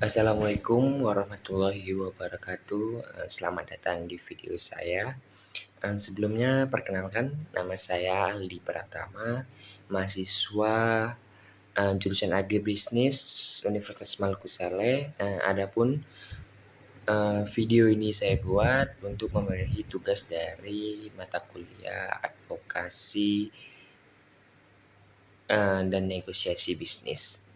Assalamualaikum warahmatullahi wabarakatuh. Selamat datang di video saya. Sebelumnya perkenalkan, nama saya Aldi Pratama, mahasiswa jurusan Agribisnis Universitas Maluku Saleh. Adapun video ini saya buat untuk memenuhi tugas dari mata kuliah advokasi dan negosiasi bisnis.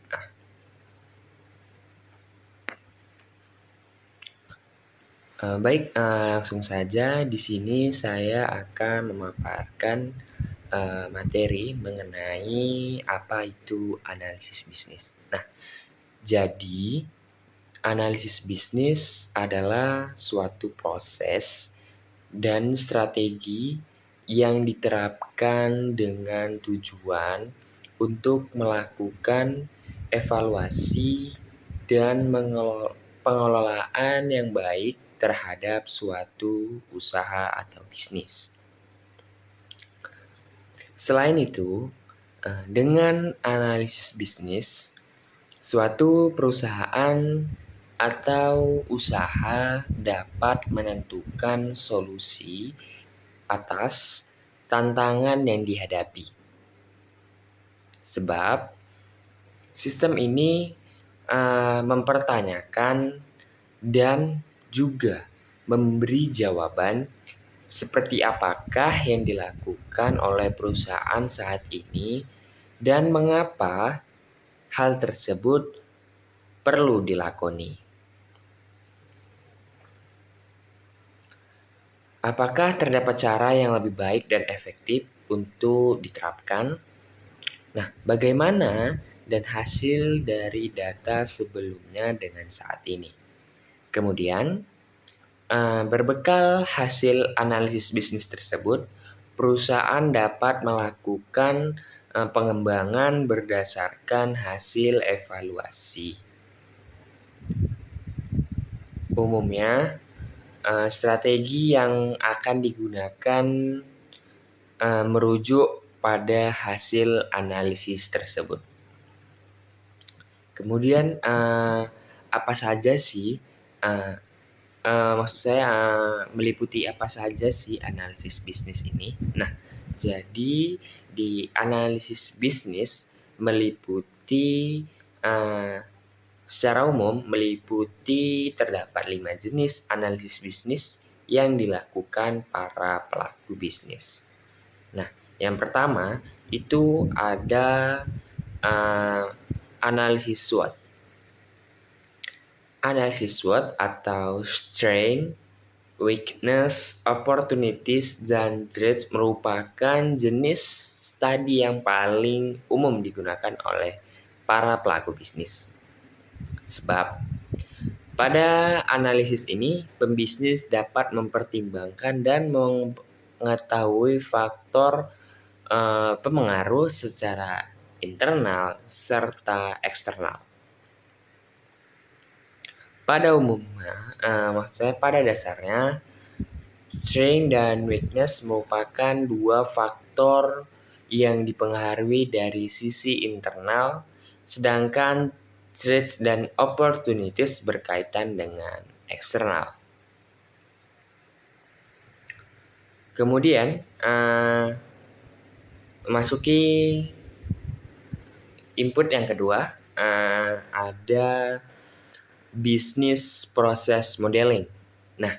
Baik, langsung saja di sini saya akan memaparkan materi mengenai apa itu analisis bisnis. Nah, jadi analisis bisnis adalah suatu proses dan strategi yang diterapkan dengan tujuan untuk melakukan evaluasi dan pengelolaan yang baik terhadap suatu usaha atau bisnis. Selain itu, dengan analisis bisnis, suatu perusahaan atau usaha dapat menentukan solusi atas tantangan yang dihadapi. Sebab sistem ini mempertanyakan dan juga memberi jawaban seperti apakah yang dilakukan oleh perusahaan saat ini dan mengapa hal tersebut perlu dilakoni. Apakah terdapat cara yang lebih baik dan efektif untuk diterapkan? Nah, bagaimana dan hasil dari data sebelumnya dengan saat ini? Kemudian, berbekal hasil analisis bisnis tersebut, perusahaan dapat melakukan pengembangan berdasarkan hasil evaluasi. Umumnya, strategi yang akan digunakan merujuk pada hasil analisis tersebut. Kemudian, apa saja sih maksud saya meliputi apa saja sih analisis bisnis ini? Nah, jadi di analisis bisnis meliputi secara umum meliputi terdapat 5 jenis analisis bisnis yang dilakukan para pelaku bisnis. Nah, yang pertama itu ada analisis SWOT. Analisis SWOT atau Strength, Weakness, Opportunities, dan Threats merupakan jenis studi yang paling umum digunakan oleh para pelaku bisnis. Sebab pada analisis ini, pembisnis dapat mempertimbangkan dan mengetahui faktor pemengaruh secara internal serta eksternal. Pada umumnya, pada dasarnya, strength dan weakness merupakan dua faktor yang dipengaruhi dari sisi internal, sedangkan threats dan opportunities berkaitan dengan eksternal. Kemudian, masuki input yang kedua, ada business process modeling. Nah,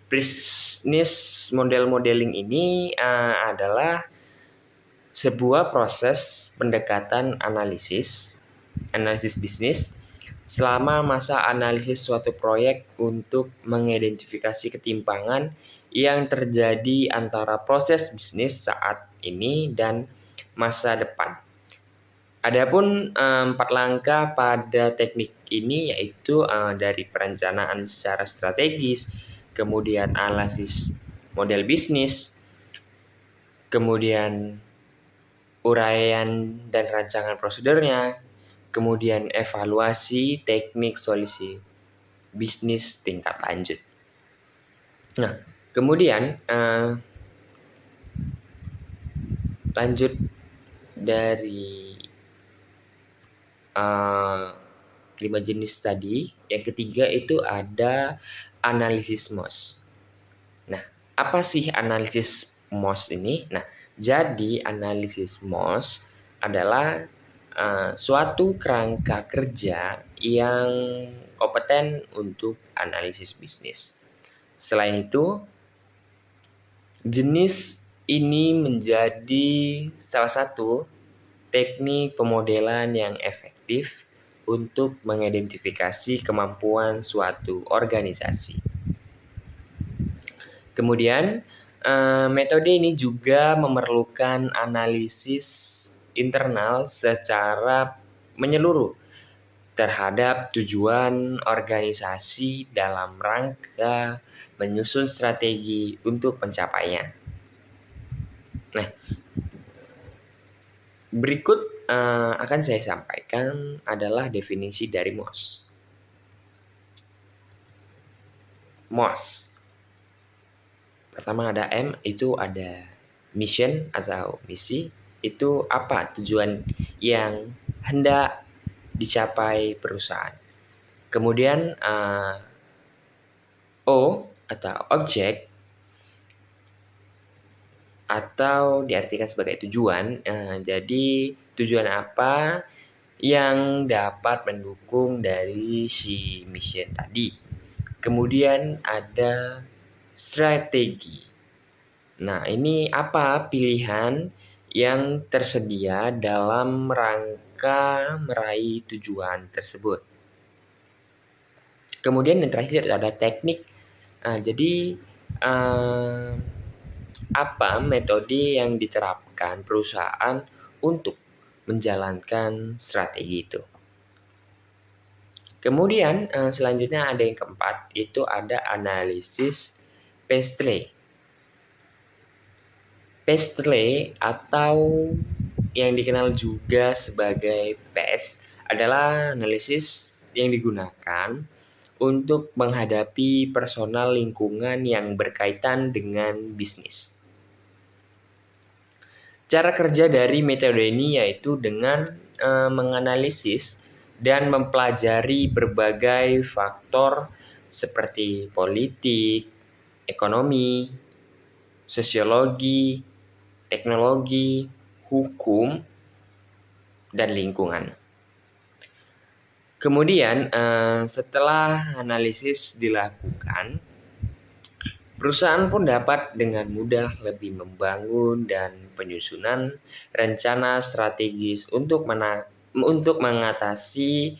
business model modeling ini adalah sebuah proses pendekatan analisis bisnis selama masa analisis suatu proyek untuk mengidentifikasi ketimpangan yang terjadi antara proses bisnis saat ini dan masa depan. Adapun 4 langkah pada teknik ini yaitu dari perencanaan secara strategis, kemudian analisis model bisnis, kemudian uraian dan rancangan prosedurnya, kemudian evaluasi teknik solusi bisnis tingkat lanjut. Nah, kemudian lanjut dari 5 jenis tadi. Yang ketiga itu ada analisis MOS. Nah, apa sih analisis MOS ini? Nah, jadi analisis MOS adalah suatu kerangka kerja yang kompeten untuk analisis bisnis. Selain itu, jenis ini menjadi salah satu teknik pemodelan yang efektif untuk mengidentifikasi kemampuan suatu organisasi. Kemudian, metode ini juga memerlukan analisis internal secara menyeluruh terhadap tujuan organisasi dalam rangka menyusun strategi untuk pencapaian. Nah, berikut akan saya sampaikan adalah definisi dari MOS. MOS. Pertama ada M, itu ada mission atau misi. Itu apa tujuan yang hendak dicapai perusahaan. Kemudian O atau objek atau diartikan sebagai tujuan. Jadi tujuan apa yang dapat mendukung dari si mission tadi. Kemudian ada strategi. Nah, ini apa pilihan yang tersedia dalam rangka meraih tujuan tersebut. Kemudian yang terakhir ada teknik. Jadi apa metode yang diterapkan perusahaan untuk menjalankan strategi itu. Kemudian selanjutnya ada yang keempat, itu ada analisis Pestle. Pestle atau yang dikenal juga sebagai PES adalah analisis yang digunakan untuk menghadapi personal lingkungan yang berkaitan dengan bisnis. Cara kerja dari metode ini yaitu dengan menganalisis dan mempelajari berbagai faktor seperti politik, ekonomi, sosiologi, teknologi, hukum, dan lingkungan. Kemudian setelah analisis dilakukan, perusahaan pun dapat dengan mudah lebih membangun dan penyusunan rencana strategis untuk mengatasi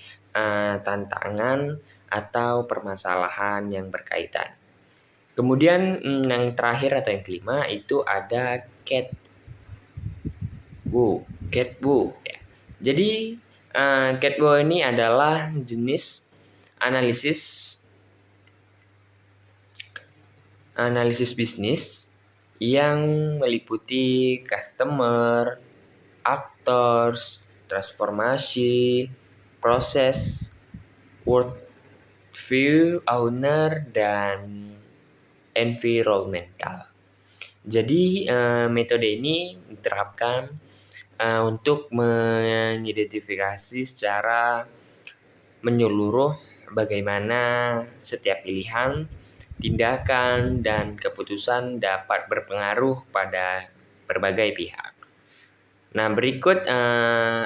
tantangan atau permasalahan yang berkaitan. Kemudian yang terakhir atau yang kelima itu ada CATWO. Ya. Jadi CATWO ini adalah jenis analisis bisnis yang meliputi customer, actors, transformasi, proses, worldview, owner, dan environmental. Jadi metode ini diterapkan untuk mengidentifikasi secara menyeluruh bagaimana setiap pilihan, tindakan, dan keputusan dapat berpengaruh pada berbagai pihak. Nah, berikut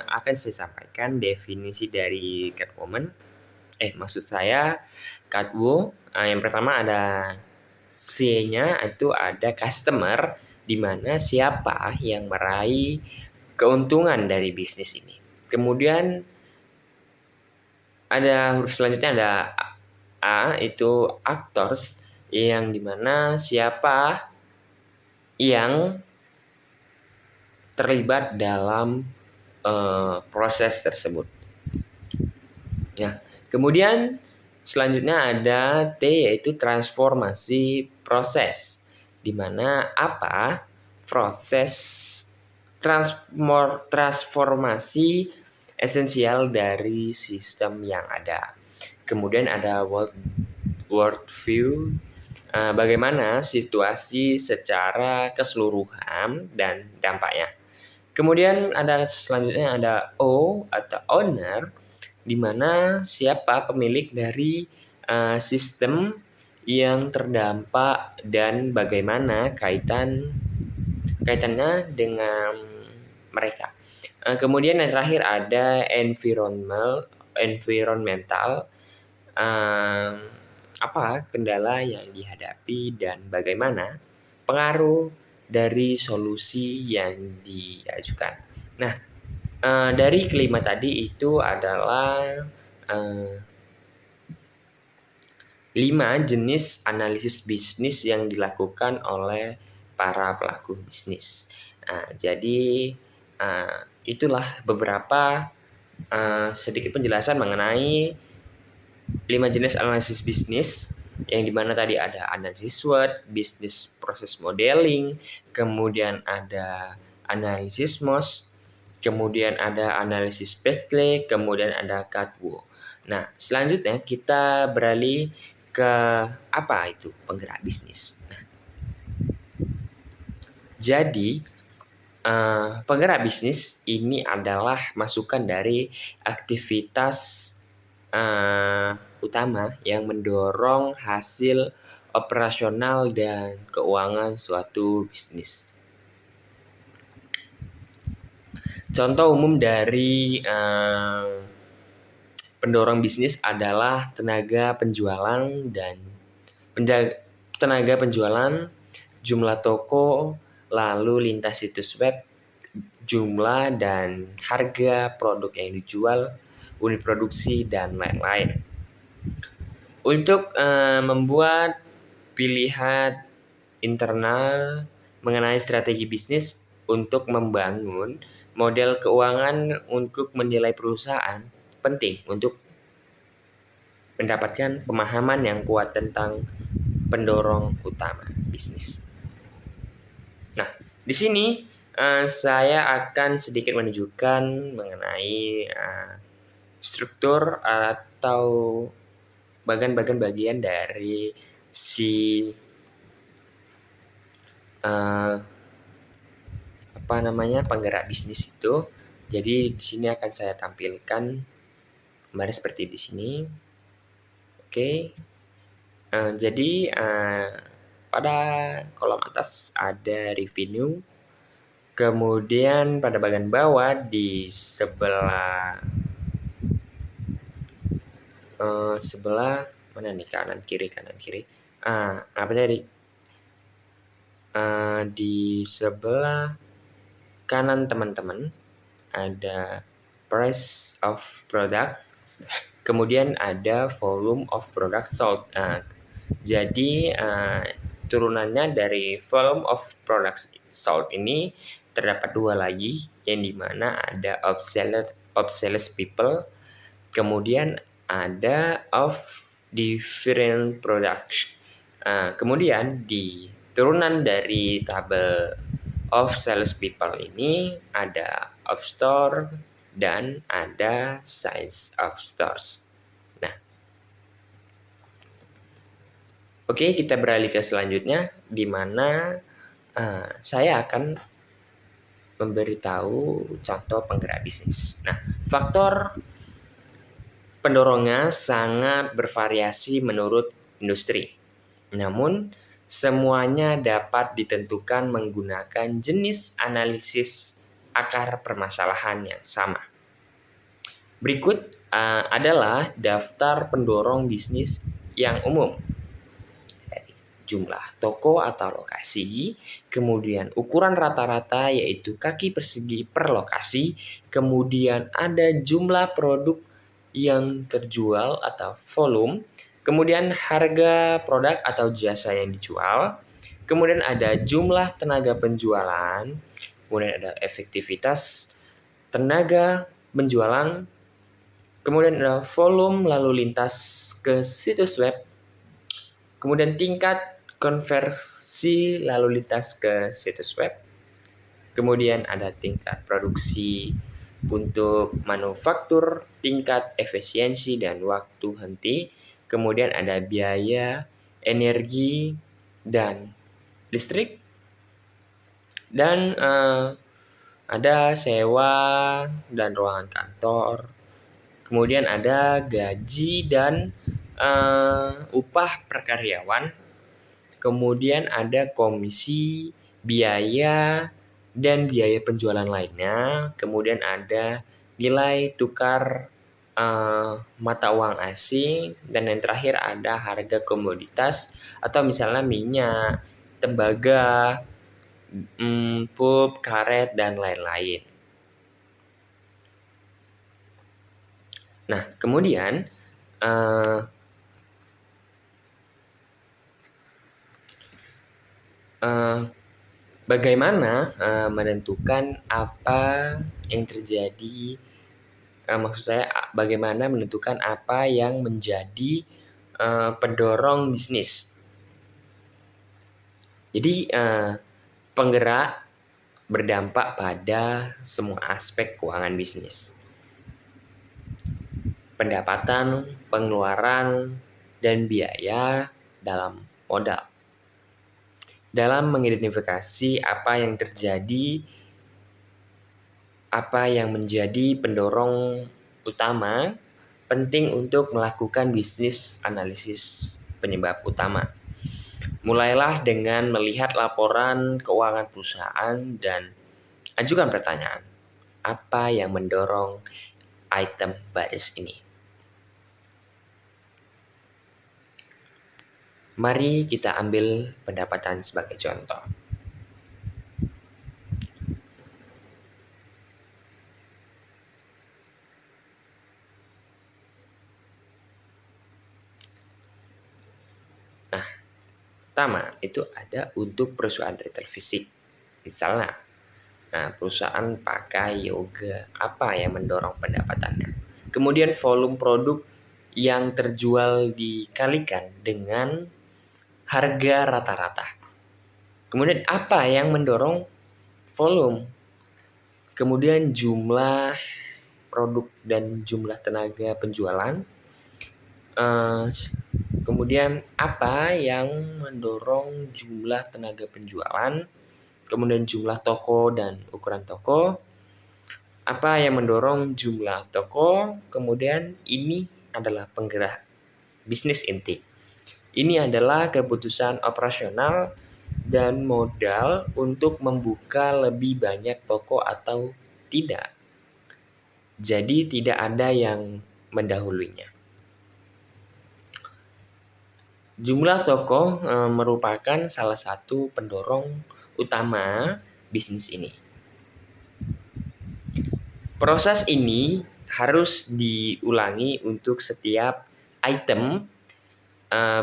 akan saya sampaikan definisi dari CATWO. Yang pertama ada C-nya itu ada customer, di mana siapa yang meraih keuntungan dari bisnis ini. Kemudian ada huruf selanjutnya ada A, itu actors, yang dimana siapa yang terlibat dalam proses tersebut. Ya. Kemudian selanjutnya ada T, yaitu transformasi proses, di mana apa proses transformasi esensial dari sistem yang ada. Kemudian ada worldview, bagaimana situasi secara keseluruhan dan dampaknya. Kemudian ada selanjutnya ada O atau owner, di mana siapa pemilik dari sistem yang terdampak dan bagaimana kaitannya dengan mereka. Kemudian yang terakhir ada environmental, apa kendala yang dihadapi dan bagaimana pengaruh dari solusi yang diajukan. Nah, dari kelima tadi itu adalah 5 jenis analisis bisnis yang dilakukan oleh para pelaku bisnis. Jadi itulah beberapa sedikit penjelasan mengenai 5 jenis analisis bisnis, yang dimana tadi ada analisis SWOT, business process modeling, kemudian ada analisis MOS, kemudian ada analisis PESTLE, kemudian ada CATWO. Nah, selanjutnya kita beralih ke apa itu penggerak bisnis. Nah, jadi penggerak bisnis ini adalah masukan dari aktivitas utama yang mendorong hasil operasional dan keuangan suatu bisnis. Contoh umum dari pendorong bisnis adalah tenaga penjualan, jumlah toko, lalu lintas situs web, jumlah dan harga produk yang dijual, unit produksi, dan lain-lain. Untuk membuat pilihan internal mengenai strategi bisnis untuk membangun model keuangan untuk menilai perusahaan, penting untuk mendapatkan pemahaman yang kuat tentang pendorong utama bisnis. Nah, di sini saya akan sedikit menunjukkan mengenai struktur atau bagian dari si penggerak bisnis itu. Jadi di sini akan saya tampilkan kemarin seperti di sini. Oke. Jadi pada kolom atas ada revenue. Kemudian pada bagian bawah di sebelah mana nih, kanan kiri. Di sebelah kanan teman-teman ada price of product, kemudian ada volume of product sold. Jadi turunannya dari volume of product sold ini terdapat 2 lagi, yang dimana ada of sales people, kemudian ada of different products. Kemudian di turunan dari tabel of sales people ini ada of store dan ada size of stores. Nah, oke, kita beralih ke selanjutnya, di mana saya akan memberitahu contoh penggerak bisnis. Nah, faktor pendorongnya sangat bervariasi menurut industri. Namun, semuanya dapat ditentukan menggunakan jenis analisis akar permasalahan yang sama. Berikut adalah daftar pendorong bisnis yang umum. Jumlah toko atau lokasi, kemudian ukuran rata-rata yaitu kaki persegi per lokasi, kemudian ada jumlah produk yang terjual atau volume, kemudian harga produk atau jasa yang dijual, kemudian ada jumlah tenaga penjualan, kemudian ada efektivitas tenaga penjualan, kemudian ada volume lalu lintas ke situs web, kemudian tingkat konversi lalu lintas ke situs web, kemudian ada tingkat produksi untuk manufaktur, tingkat efisiensi dan waktu henti, kemudian ada biaya, energi, dan listrik, dan ada sewa dan ruangan kantor, kemudian ada gaji dan upah per karyawan, kemudian ada komisi, biaya, dan biaya penjualan lainnya, kemudian ada nilai tukar mata uang asing, dan yang terakhir ada harga komoditas atau misalnya minyak, tembaga, pulp, karet, dan lain-lain. Nah, kemudian bagaimana menentukan apa yang terjadi, maksud saya bagaimana menentukan apa yang menjadi pendorong bisnis. Jadi penggerak berdampak pada semua aspek keuangan bisnis. Pendapatan, pengeluaran, dan biaya dalam modal. Dalam mengidentifikasi apa yang terjadi, apa yang menjadi pendorong utama, penting untuk melakukan bisnis analisis penyebab utama. Mulailah dengan melihat laporan keuangan perusahaan dan ajukan pertanyaan, apa yang mendorong item baris ini? Mari kita ambil pendapatan sebagai contoh. Nah, pertama itu ada untuk perusahaan retail fisik. Misalnya, perusahaan pakai yoga, apa yang mendorong pendapatannya? Kemudian volume produk yang terjual dikalikan dengan harga rata-rata. Kemudian apa yang mendorong volume? Kemudian jumlah produk dan jumlah tenaga penjualan. Kemudian apa yang mendorong jumlah tenaga penjualan? Kemudian jumlah toko dan ukuran toko. Apa yang mendorong jumlah toko? Kemudian ini adalah penggerak bisnis inti. Ini adalah keputusan operasional dan modal untuk membuka lebih banyak toko atau tidak. Jadi tidak ada yang mendahulunya. Jumlah toko merupakan salah satu pendorong utama bisnis ini. Proses ini harus diulangi untuk setiap item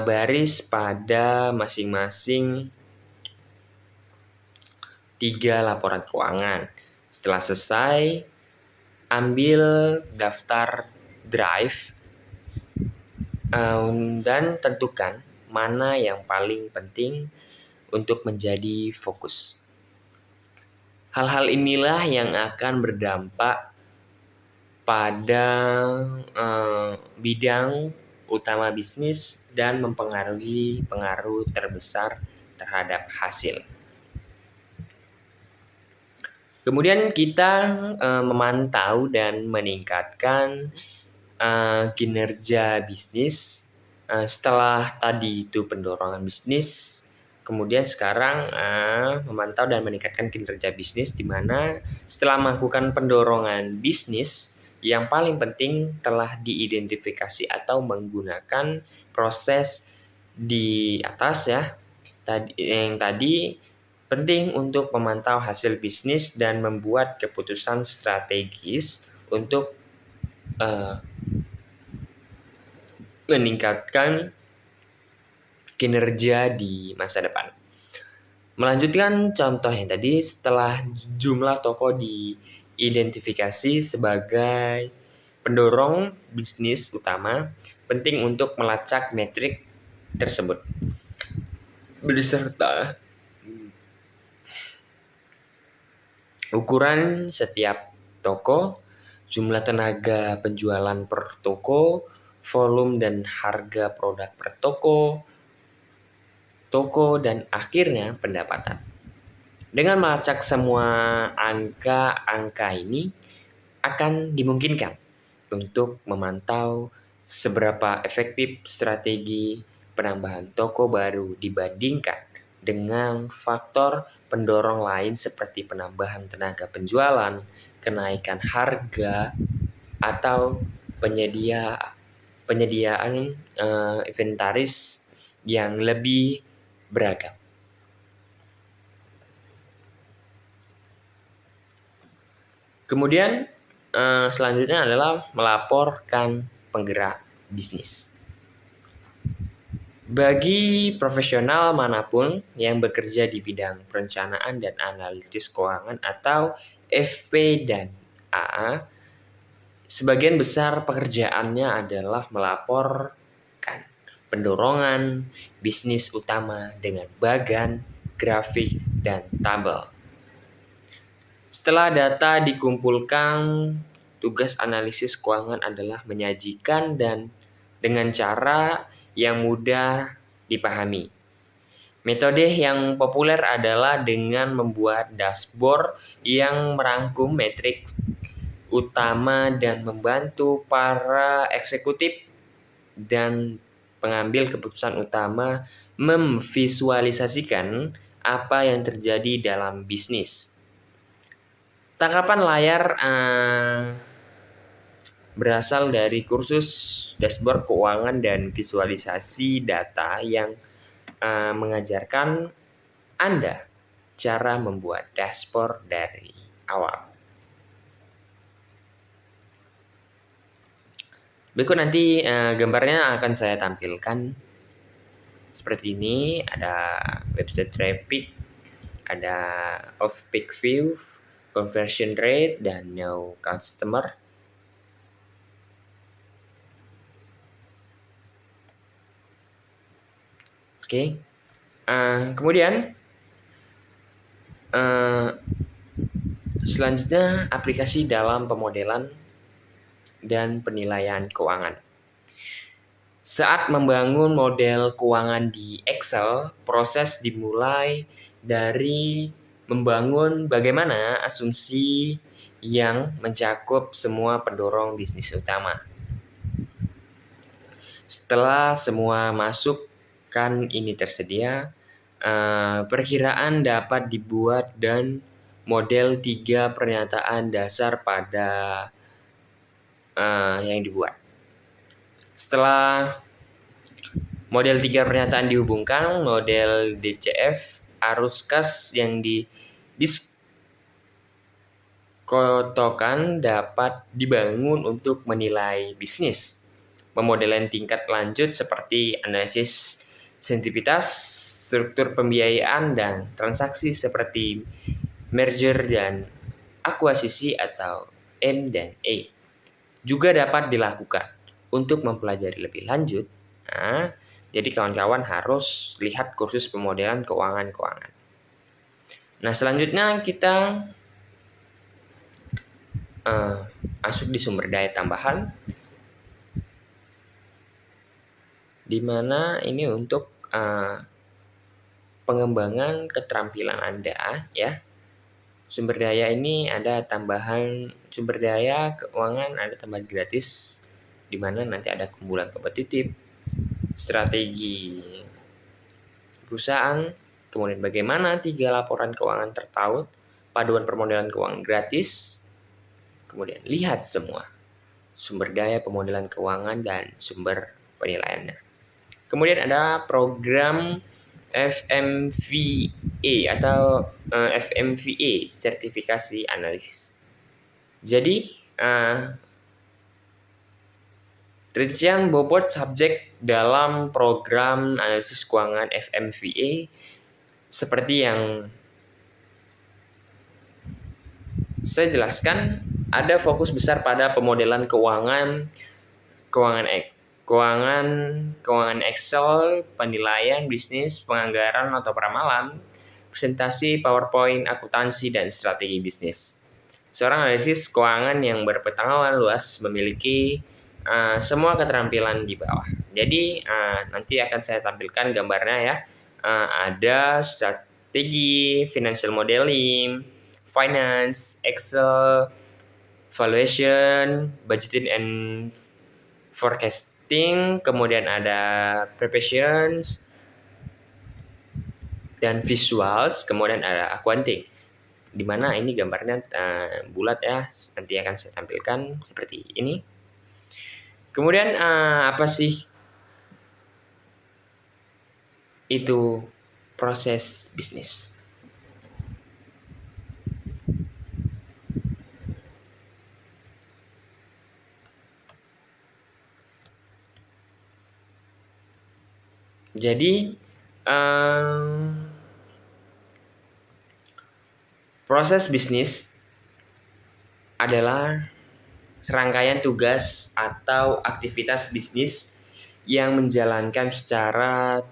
baris pada masing-masing 3 laporan keuangan. Setelah selesai, ambil daftar drive dan tentukan mana yang paling penting untuk menjadi fokus. Hal-hal inilah yang akan berdampak pada bidang utama bisnis dan mempengaruhi pengaruh terbesar terhadap hasil. Kemudian kita memantau dan meningkatkan kinerja bisnis. Setelah tadi itu pendorongan bisnis, kemudian sekarang memantau dan meningkatkan kinerja bisnis, di mana setelah melakukan pendorongan bisnis, yang paling penting telah diidentifikasi atau menggunakan proses di atas ya. Tadi penting untuk memantau hasil bisnis dan membuat keputusan strategis untuk meningkatkan kinerja di masa depan. Melanjutkan contoh yang tadi, setelah jumlah toko diidentifikasi sebagai pendorong bisnis utama, penting untuk melacak metrik tersebut beserta ukuran setiap toko, jumlah tenaga penjualan per toko, volume dan harga produk per toko, dan akhirnya pendapatan. Dengan melacak semua angka-angka ini akan dimungkinkan untuk memantau seberapa efektif strategi penambahan toko baru dibandingkan dengan faktor pendorong lain seperti penambahan tenaga penjualan, kenaikan harga, atau penyediaan inventaris yang lebih beragam. Kemudian selanjutnya adalah melaporkan penggerak bisnis. Bagi profesional manapun yang bekerja di bidang perencanaan dan analitis keuangan atau FP dan A, sebagian besar pekerjaannya adalah melaporkan pendorongan bisnis utama dengan bagan, grafik, dan tabel. Setelah data dikumpulkan, tugas analisis keuangan adalah menyajikan dan dengan cara yang mudah dipahami. Metode yang populer adalah dengan membuat dashboard yang merangkum metrik utama dan membantu para eksekutif dan pengambil keputusan utama memvisualisasikan apa yang terjadi dalam bisnis. Tangkapan layar berasal dari kursus dashboard keuangan dan visualisasi data yang mengajarkan Anda cara membuat dashboard dari awal. Berikut nanti gambarnya akan saya tampilkan seperti ini. Ada website traffic, ada off-peak view, conversion rate, dan no customer. Oke. Kemudian selanjutnya aplikasi dalam pemodelan dan penilaian keuangan. Saat membangun model keuangan di Excel, proses dimulai dari membangun bagaimana asumsi yang mencakup semua pendorong bisnis utama. Setelah semua masukan ini tersedia, perkiraan dapat dibuat dan model 3 pernyataan dasar pada yang dibuat. Setelah model 3 pernyataan dihubungkan, model DCF arus kas yang diskotokan dapat dibangun untuk menilai bisnis. Pemodelan tingkat lanjut seperti analisis sensitivitas, struktur pembiayaan, dan transaksi seperti merger dan akuisisi atau M&A juga dapat dilakukan. Untuk mempelajari lebih lanjut, jadi kawan-kawan harus lihat kursus pemodelan keuangan. Nah, selanjutnya kita masuk di sumber daya tambahan, di mana ini untuk pengembangan keterampilan Anda, ya. Sumber daya ini ada tambahan sumber daya keuangan, ada tambahan gratis, di mana nanti ada kumpulan kompetitif, strategi perusahaan, kemudian bagaimana 3 laporan keuangan tertaut, paduan permodelan keuangan gratis, kemudian lihat semua sumber daya pemodelan keuangan dan sumber penilaiannya. Kemudian ada program FMVA atau FMVA, sertifikasi analisis. Jadi rincian bobot subjek dalam program analisis keuangan FMVA seperti yang saya jelaskan, ada fokus besar pada pemodelan keuangan Excel, penilaian bisnis, penganggaran atau peramalan, presentasi, PowerPoint, akuntansi, dan strategi bisnis. Seorang analisis keuangan yang berpengetahuan luas memiliki semua keterampilan di bawah. Jadi nanti akan saya tampilkan gambarnya, ya. Ada strategi, financial modeling, finance, Excel, valuation, budgeting and forecasting, kemudian ada preparations dan visuals, kemudian ada accounting. Di mana ini gambarnya bulat ya, nanti akan saya tampilkan seperti ini. Kemudian apa sih itu proses bisnis? Jadi proses bisnis adalah serangkaian tugas atau aktivitas bisnis yang menjalankan secara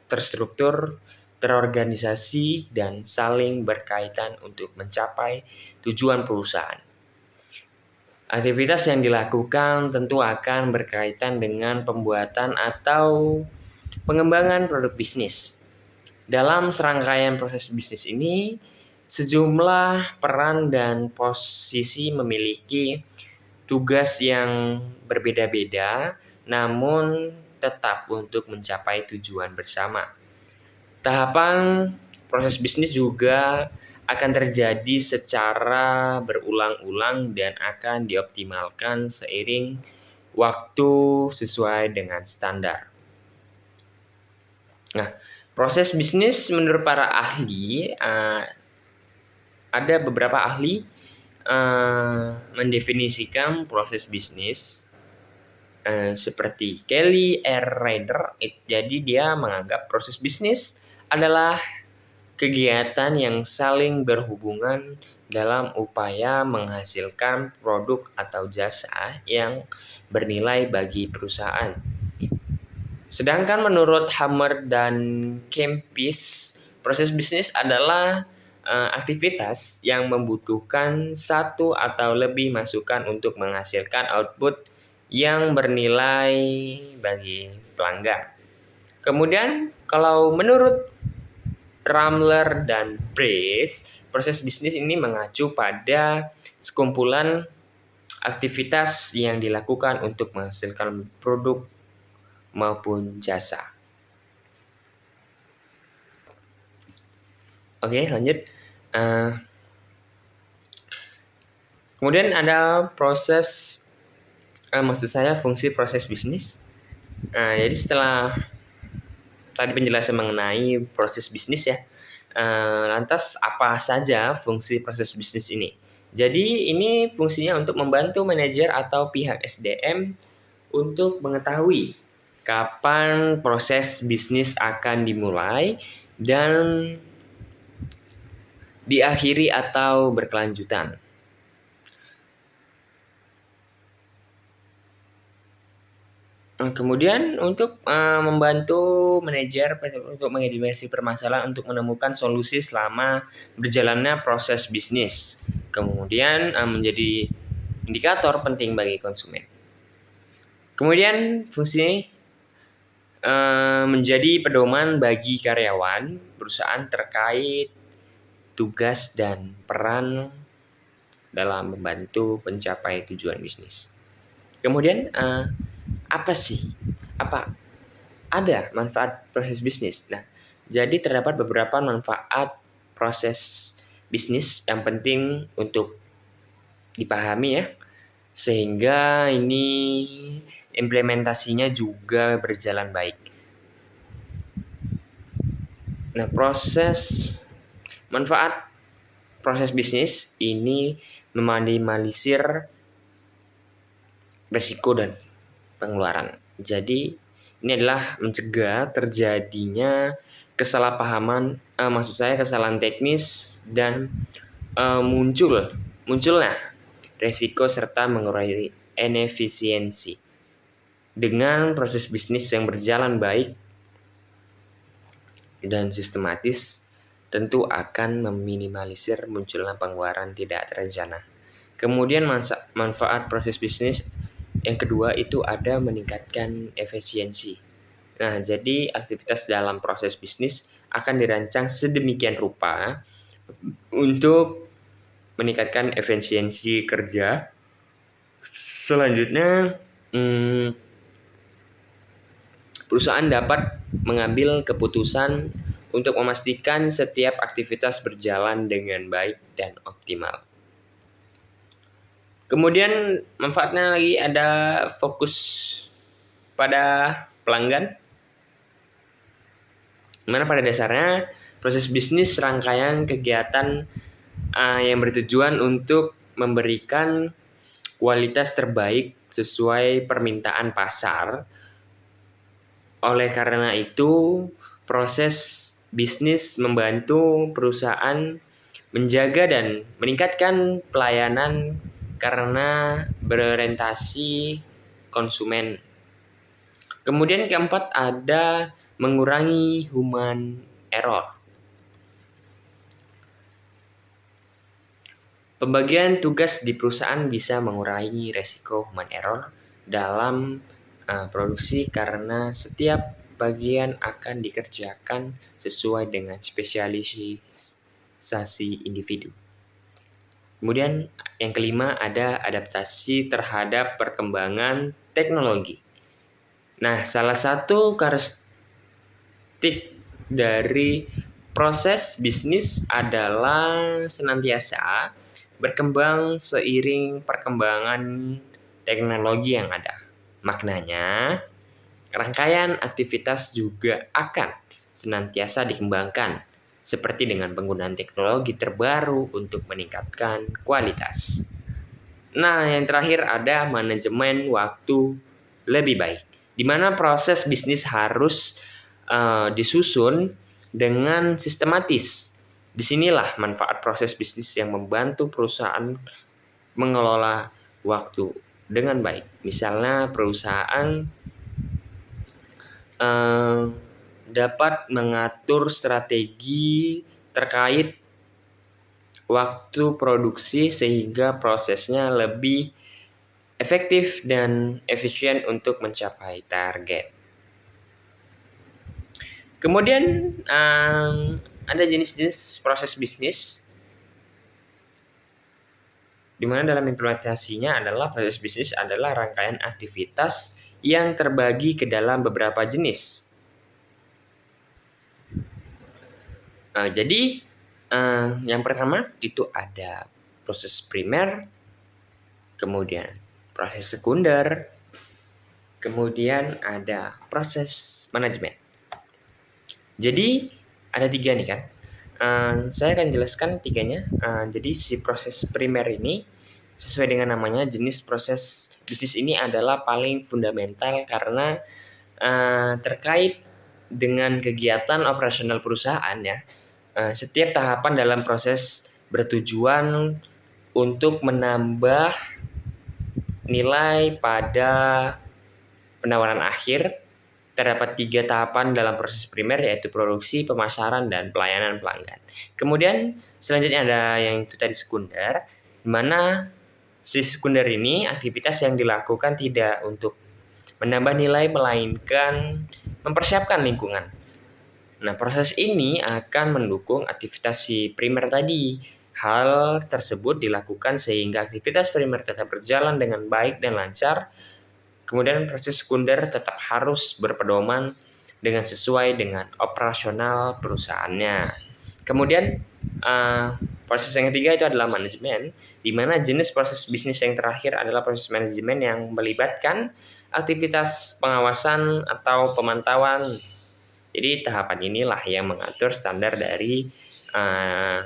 terstruktur, terorganisasi, dan saling berkaitan untuk mencapai tujuan perusahaan. Aktivitas yang dilakukan tentu akan berkaitan dengan pembuatan atau pengembangan produk bisnis. Dalam serangkaian proses bisnis ini, sejumlah peran dan posisi memiliki tugas yang berbeda-beda, namun tetap untuk mencapai tujuan bersama. Tahapan proses bisnis juga akan terjadi secara berulang-ulang dan akan dioptimalkan seiring waktu sesuai dengan standar. Nah, proses bisnis menurut para ahli, ada beberapa ahli mendefinisikan proses bisnis seperti Kelly R. Ryder. Jadi dia menganggap proses bisnis adalah kegiatan yang saling berhubungan dalam upaya menghasilkan produk atau jasa yang bernilai bagi perusahaan. Sedangkan menurut Hammer dan Kempis, proses bisnis adalah aktivitas yang membutuhkan satu atau lebih masukan untuk menghasilkan output yang bernilai bagi pelanggan. Kemudian kalau menurut Ramler dan Brace, proses bisnis ini mengacu pada sekumpulan aktivitas yang dilakukan untuk menghasilkan produk maupun jasa. Oke, lanjut. Kemudian ada maksud saya fungsi proses bisnis. Jadi setelah tadi penjelasan mengenai proses bisnis ya, lantas apa saja fungsi proses bisnis ini? Jadi ini fungsinya untuk membantu manajer atau pihak SDM untuk mengetahui kapan proses bisnis akan dimulai dan diakhiri atau berkelanjutan. Kemudian untuk membantu manajer untuk mengidentifikasi permasalahan untuk menemukan solusi selama berjalannya proses bisnis. Kemudian menjadi indikator penting bagi konsumen. Kemudian fungsi menjadi pedoman bagi karyawan perusahaan terkait tugas dan peran dalam membantu mencapai tujuan bisnis. Kemudian apa ada manfaat proses bisnis? Nah, jadi terdapat beberapa manfaat proses bisnis yang penting untuk dipahami ya, sehingga ini implementasinya juga berjalan baik. Nah, manfaat proses bisnis ini meminimalisir risiko dan pengeluaran. Jadi ini adalah mencegah terjadinya kesalahpahaman, kesalahan teknis dan munculnya risiko serta mengurangi inefisiensi. Dengan proses bisnis yang berjalan baik dan sistematis, tentu akan meminimalisir munculnya pengeluaran tidak terencana. Kemudian manfaat proses bisnis yang kedua itu ada meningkatkan efisiensi. Nah, jadi aktivitas dalam proses bisnis akan dirancang sedemikian rupa untuk meningkatkan efisiensi kerja. Selanjutnya, perusahaan dapat mengambil keputusan untuk memastikan setiap aktivitas berjalan dengan baik dan optimal. Kemudian manfaatnya lagi ada fokus pada pelanggan, dimana pada dasarnya proses bisnis rangkaian kegiatan yang bertujuan untuk memberikan kualitas terbaik sesuai permintaan pasar. Oleh karena itu, proses bisnis membantu perusahaan menjaga dan meningkatkan pelayanan karena berorientasi konsumen. Kemudian keempat ada mengurangi human error. Pembagian tugas di perusahaan bisa mengurangi resiko human error dalam produksi karena setiap bagian akan dikerjakan sesuai dengan spesialisasi individu. Kemudian yang kelima ada adaptasi terhadap perkembangan teknologi. Nah, salah satu karakteristik dari proses bisnis adalah senantiasa berkembang seiring perkembangan teknologi yang ada. Maknanya, rangkaian aktivitas juga akan senantiasa dikembangkan, seperti dengan penggunaan teknologi terbaru untuk meningkatkan kualitas. Nah, yang terakhir ada manajemen waktu lebih baik, di mana proses bisnis harus disusun dengan sistematis. Disinilah manfaat proses bisnis yang membantu perusahaan mengelola waktu dengan baik. Misalnya perusahaan dapat mengatur strategi terkait waktu produksi sehingga prosesnya lebih efektif dan efisien untuk mencapai target. Kemudian ada jenis-jenis proses bisnis, di mana dalam implementasinya adalah proses bisnis adalah rangkaian aktivitas yang terbagi ke dalam beberapa jenis. Jadi yang pertama itu ada proses primer, kemudian proses sekunder, kemudian ada proses manajemen. Jadi ada 3 nih kan. Saya akan jelaskan 3-nya. Jadi si proses primer ini sesuai dengan namanya, jenis proses bisnis ini adalah paling fundamental karena terkait dengan kegiatan operasional perusahaan ya. Setiap tahapan dalam proses bertujuan untuk menambah nilai pada penawaran akhir. Terdapat 3 tahapan dalam proses primer, yaitu produksi, pemasaran, dan pelayanan pelanggan. Kemudian selanjutnya ada yang itu tadi sekunder, di mana si sekunder ini aktivitas yang dilakukan tidak untuk menambah nilai melainkan mempersiapkan lingkungan. Nah, proses ini akan mendukung aktivitas si primer tadi. Hal tersebut dilakukan sehingga aktivitas primer tetap berjalan dengan baik dan lancar. Kemudian proses sekunder tetap harus berpedoman dengan sesuai dengan operasional perusahaannya. Kemudian proses yang ketiga itu adalah manajemen, di mana jenis proses bisnis yang terakhir adalah proses manajemen yang melibatkan aktivitas pengawasan atau pemantauan. Jadi tahapan inilah yang mengatur standar dari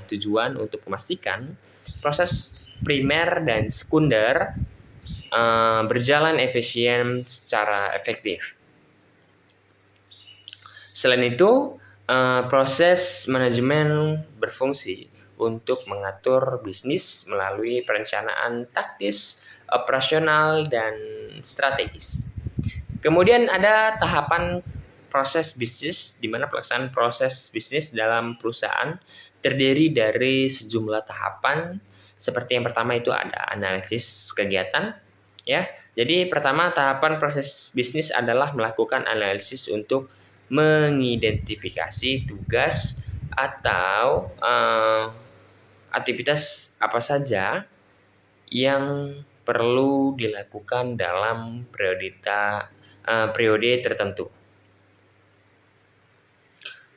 tujuan untuk memastikan proses primer dan sekunder berjalan efisien secara efektif. Selain itu, proses manajemen berfungsi untuk mengatur bisnis melalui perencanaan taktis, operasional, dan strategis. Kemudian ada tahapan proses bisnis, di mana pelaksanaan proses bisnis dalam perusahaan terdiri dari sejumlah tahapan. Seperti yang pertama itu ada analisis kegiatan. Ya, jadi pertama tahapan proses bisnis adalah melakukan analisis untuk mengidentifikasi tugas atau aktivitas apa saja yang perlu dilakukan dalam periode tertentu.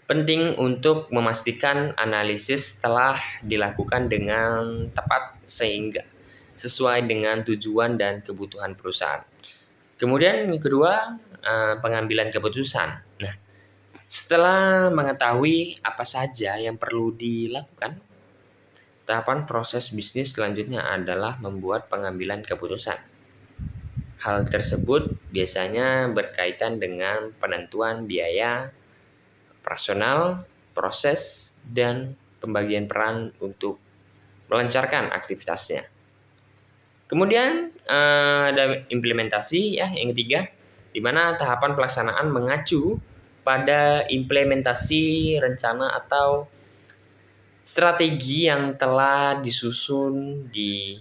Penting untuk memastikan analisis telah dilakukan dengan tepat sehingga sesuai dengan tujuan dan kebutuhan perusahaan. Kemudian yang kedua, pengambilan keputusan. Nah, setelah mengetahui apa saja yang perlu dilakukan, tahapan proses bisnis selanjutnya adalah membuat pengambilan keputusan. Hal tersebut biasanya berkaitan dengan penentuan biaya, operasional, proses, dan pembagian peran untuk melancarkan aktivitasnya. Kemudian ada implementasi ya, yang ketiga, di mana tahapan pelaksanaan mengacu pada implementasi rencana atau strategi yang telah disusun di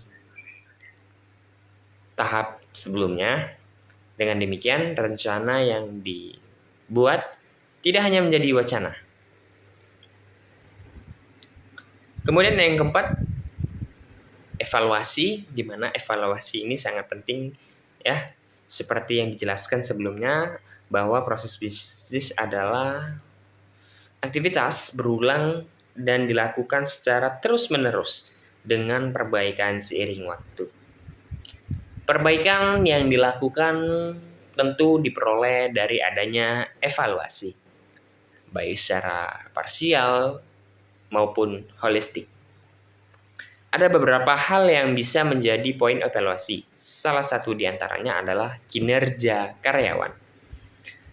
tahap sebelumnya. Dengan demikian, rencana yang dibuat tidak hanya menjadi wacana. Kemudian yang keempat, evaluasi, di mana evaluasi ini sangat penting ya. Seperti yang dijelaskan sebelumnya, bahwa proses bisnis adalah aktivitas berulang dan dilakukan secara terus-menerus dengan perbaikan seiring waktu. Perbaikan yang dilakukan tentu diperoleh dari adanya evaluasi, baik secara parsial maupun holistik. Ada beberapa hal yang bisa menjadi poin evaluasi. Salah satu di antaranya adalah kinerja karyawan.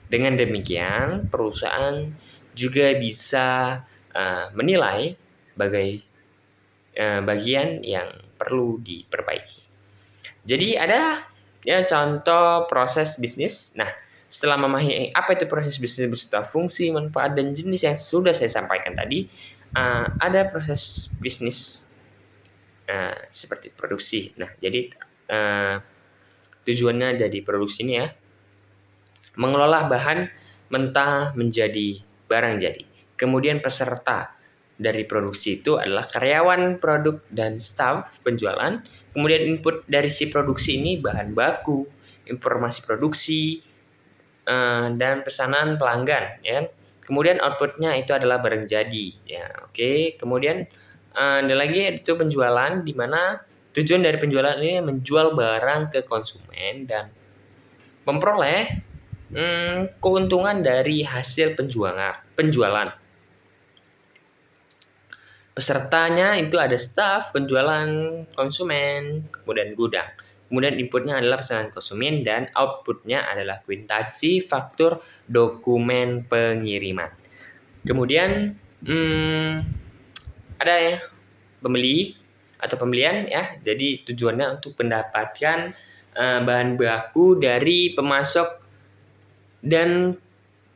Dengan demikian, perusahaan juga bisa menilai bagian yang perlu diperbaiki. Jadi ada ya contoh proses bisnis. Nah, setelah memahami apa itu proses bisnis beserta fungsi, manfaat, dan jenis yang sudah saya sampaikan tadi, ada proses bisnis seperti produksi. Nah, jadi tujuannya dari produksi ini ya, mengelola bahan mentah menjadi barang jadi. Kemudian peserta dari produksi itu adalah karyawan, produk, dan staf penjualan. Kemudian input dari si produksi ini bahan baku, informasi produksi, dan pesanan pelanggan. Ya. Kemudian outputnya itu adalah barang jadi. Ya, oke. Kemudian ada lagi itu penjualan, di mana tujuan dari penjualan ini menjual barang ke konsumen dan memperoleh keuntungan dari hasil penjualan. Pesertanya itu ada staf, penjualan, konsumen, kemudian gudang. Kemudian inputnya adalah pesanan konsumen dan outputnya adalah kuitansi, faktur, dokumen pengiriman. Kemudian ada ya pembeli atau pembelian ya. Jadi tujuannya untuk mendapatkan bahan baku dari pemasok dan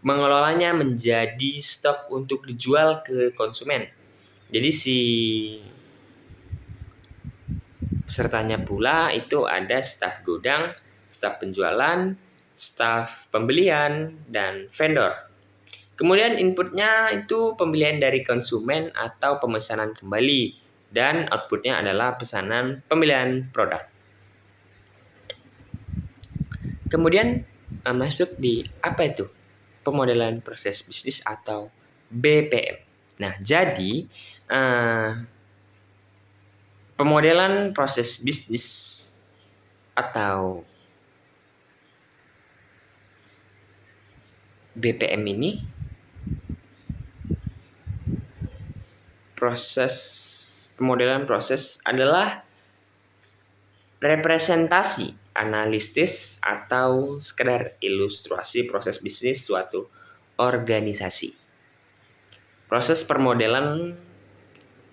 mengelolanya menjadi stok untuk dijual ke konsumen. Jadi si pesertanya pula itu ada staf gudang, staf penjualan, staf pembelian, dan vendor. Kemudian inputnya itu pembelian dari konsumen atau pemesanan kembali, dan outputnya adalah pesanan pembelian produk. Kemudian masuk di apa itu? Pemodelan proses bisnis atau BPM. Nah, jadi pemodelan proses bisnis atau BPM ini pemodelan proses adalah representasi analitis atau sekedar ilustrasi proses bisnis suatu organisasi. Proses permodelan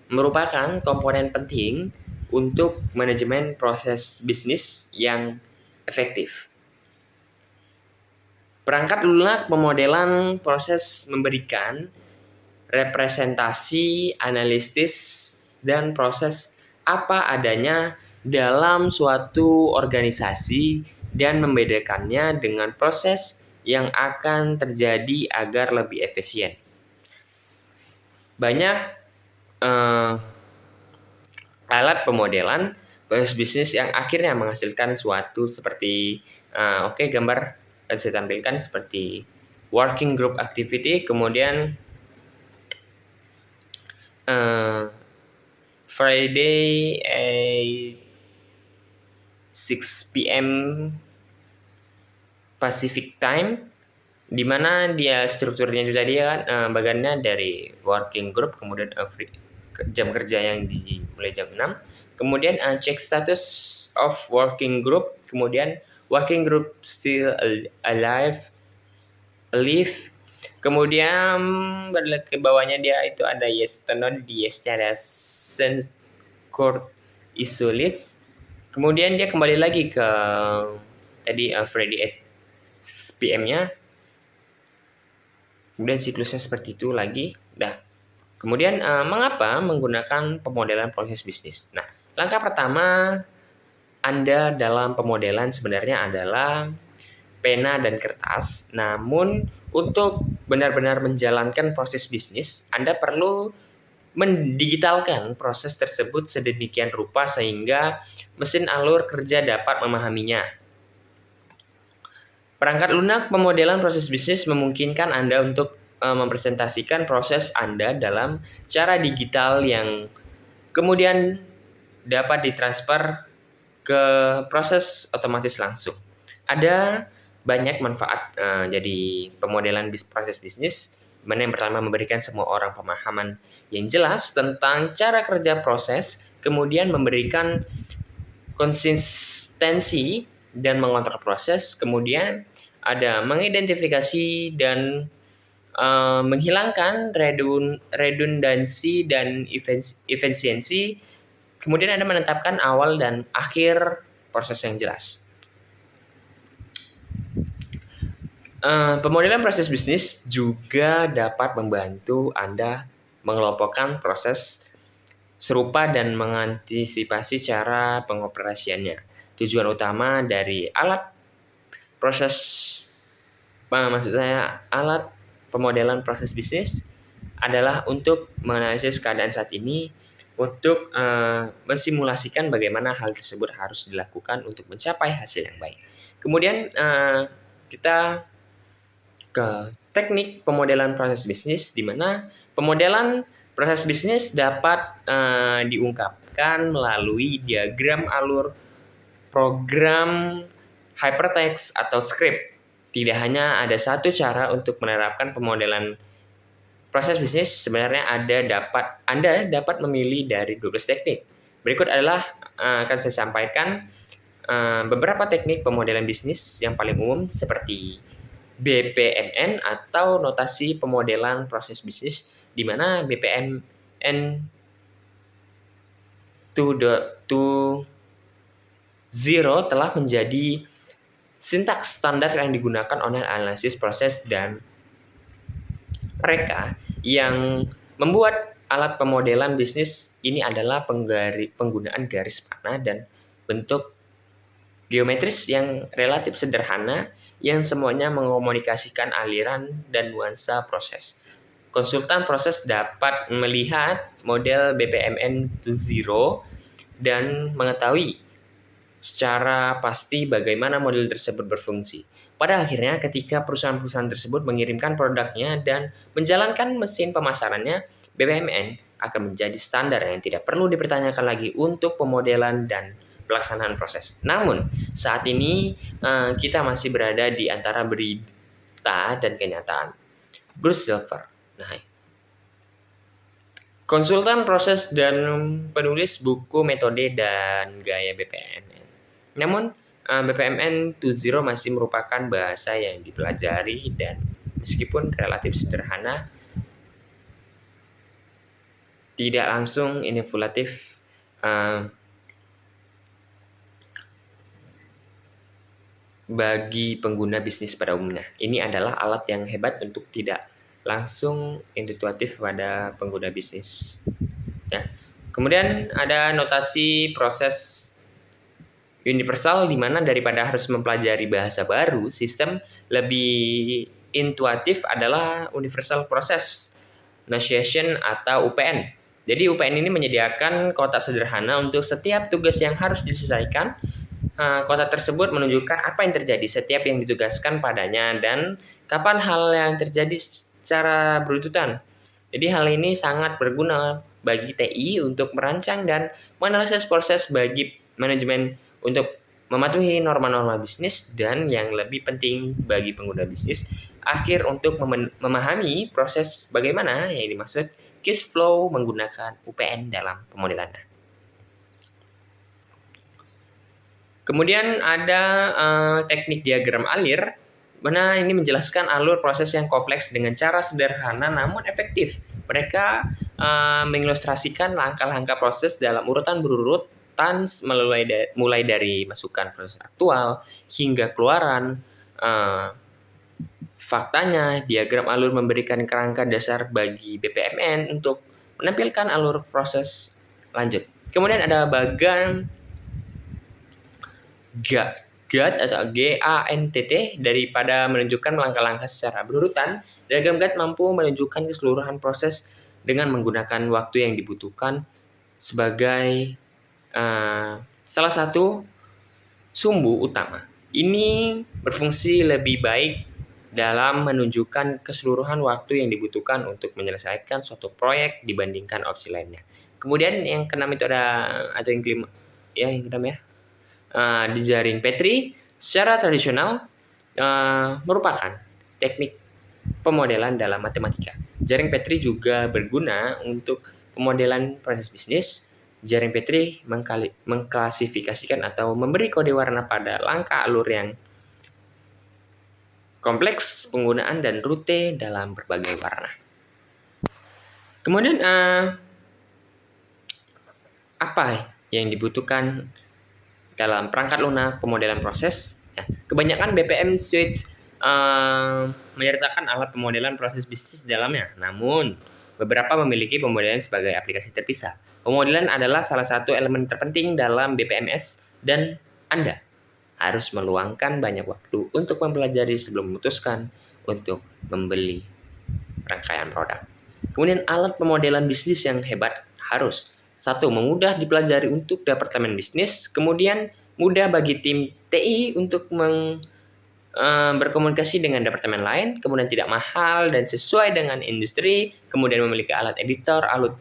merupakan komponen penting untuk manajemen proses bisnis yang efektif. Perangkat lunak pemodelan proses memberikan representasi analitis dan proses apa adanya dalam suatu organisasi dan membedakannya dengan proses yang akan terjadi agar lebih efisien. Banyak alat pemodelan proses bisnis yang akhirnya menghasilkan suatu seperti gambar yang saya tampilkan seperti working group activity, kemudian Friday 6 p.m. Pacific Time, di mana dia strukturnya juga dia kan bagiannya dari working group, kemudian jam kerja yang dimulai jam 6, kemudian cek status of working group, kemudian working group still alive, kemudian ke bawahnya dia itu ada yes atau no. Di yes-nya ada send court isolates, kemudian dia kembali lagi ke tadi Friday 8 PM-nya. Kemudian siklusnya seperti itu lagi. Kemudian mengapa menggunakan pemodelan proses bisnis? Nah, langkah pertama Anda dalam pemodelan sebenarnya adalah pena dan kertas. Namun untuk benar-benar menjalankan proses bisnis, Anda perlu mendigitalkan proses tersebut sedemikian rupa sehingga mesin alur kerja dapat memahaminya. Perangkat lunak pemodelan proses bisnis memungkinkan Anda untuk mempresentasikan proses Anda dalam cara digital yang kemudian dapat ditransfer ke proses otomatis langsung. Ada banyak manfaat jadi pemodelan proses bisnis, mana yang pertama memberikan semua orang pemahaman yang jelas tentang cara kerja proses, kemudian memberikan konsistensi dan mengontrol proses, kemudian ada mengidentifikasi dan menghilangkan redundansi dan efisiensi, kemudian ada menetapkan awal dan akhir proses yang jelas. Pemodelan proses bisnis juga dapat membantu Anda mengelompokkan proses serupa dan mengantisipasi cara pengoperasiannya. Tujuan utama dari alat pemodelan proses bisnis adalah untuk menganalisis keadaan saat ini, untuk mensimulasikan bagaimana hal tersebut harus dilakukan untuk mencapai hasil yang baik. Kemudian kita ke teknik pemodelan proses bisnis, di mana pemodelan proses bisnis dapat diungkapkan melalui diagram alur, program, hypertext, atau script. Tidak hanya ada satu cara untuk menerapkan pemodelan proses bisnis, sebenarnya Anda dapat memilih dari 12 teknik. Berikut adalah akan saya sampaikan beberapa teknik pemodelan bisnis yang paling umum seperti BPMN atau notasi pemodelan proses bisnis, di mana BPMN 2.0 telah menjadi sintaks standar yang digunakan oleh analisis proses dan mereka yang membuat alat pemodelan bisnis ini adalah penggunaan garis panah dan bentuk geometris yang relatif sederhana yang semuanya mengomunikasikan aliran dan nuansa proses. Konsultan proses dapat melihat model BPMN 2.0 dan mengetahui secara pasti bagaimana model tersebut berfungsi. Pada akhirnya, ketika perusahaan-perusahaan tersebut mengirimkan produknya dan menjalankan mesin pemasarannya, BPMN akan menjadi standar yang tidak perlu dipertanyakan lagi untuk pemodelan dan pelaksanaan proses. Namun, saat ini kita masih berada di antara berita dan kenyataan. Bruce Silver. Konsultan proses dan penulis buku metode dan gaya BPMN. Namun, BPMN 2.0 masih merupakan bahasa yang dipelajari dan meskipun relatif sederhana, tidak langsung inovatif bagi pengguna bisnis pada umumnya. Ini adalah alat yang hebat untuk tidak langsung intuitif pada pengguna bisnis. Ya. Kemudian ada notasi proses universal, di mana daripada harus mempelajari bahasa baru, sistem lebih intuitif adalah Universal Process Notation atau UPN. Jadi UPN ini menyediakan kotak sederhana untuk setiap tugas yang harus diselesaikan. Kotak tersebut menunjukkan apa yang terjadi setiap yang ditugaskan padanya dan kapan hal yang terjadi secara berurutan. Jadi hal ini sangat berguna bagi TI untuk merancang dan menganalisis proses bagi manajemen untuk mematuhi norma-norma bisnis dan yang lebih penting bagi pengguna bisnis akhir untuk memahami proses bagaimana yang dimaksud cash flow menggunakan UPN dalam pemodelannya. Kemudian ada teknik diagram alir, mana ini menjelaskan alur proses yang kompleks dengan cara sederhana namun efektif. Mereka mengilustrasikan langkah-langkah proses dalam urutan berurutan mulai dari masukan proses aktual hingga keluaran. Faktanya, diagram alur memberikan kerangka dasar bagi BPMN untuk menampilkan alur proses lanjut. Kemudian ada bagan GANT atau GANTT daripada menunjukkan langkah-langkah secara berurutan. Diagram GANT mampu menunjukkan keseluruhan proses dengan menggunakan waktu yang dibutuhkan sebagai salah satu sumbu utama. Ini berfungsi lebih baik dalam menunjukkan keseluruhan waktu yang dibutuhkan untuk menyelesaikan suatu proyek dibandingkan opsi lainnya. Kemudian yang keenam itu atau yang kelima, yang keenam ya, di jaring Petri secara tradisional merupakan teknik pemodelan dalam matematika. Jaring Petri juga berguna untuk pemodelan proses bisnis. Jaring Petri mengklasifikasikan atau memberi kode warna pada langkah alur yang kompleks, penggunaan dan rute dalam berbagai warna. Kemudian apa yang dibutuhkan dalam perangkat lunak pemodelan proses? Kebanyakan BPM Suite menyertakan alat pemodelan proses bisnis di dalamnya. Namun, beberapa memiliki pemodelan sebagai aplikasi terpisah. Pemodelan adalah salah satu elemen terpenting dalam BPMS dan Anda harus meluangkan banyak waktu untuk mempelajari sebelum memutuskan untuk membeli rangkaian produk. Kemudian alat pemodelan bisnis yang hebat harus memudah dipelajari untuk departemen bisnis, kemudian mudah bagi tim TI untuk berkomunikasi dengan departemen lain, kemudian tidak mahal dan sesuai dengan industri, kemudian memiliki alat editor, alat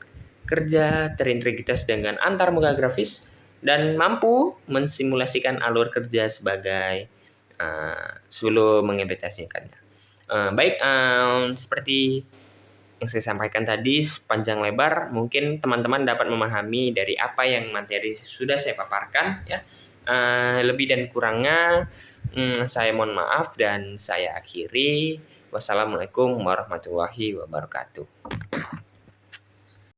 kerja terintegritas dengan antarmuka grafis, dan mampu mensimulasikan alur kerja sebagai sebelum mengimplementasikannya. Seperti yang saya sampaikan tadi sepanjang lebar, mungkin teman-teman dapat memahami dari apa yang materi sudah saya paparkan ya. Lebih dan kurangnya saya mohon maaf dan saya akhiri. Wassalamualaikum warahmatullahi wabarakatuh.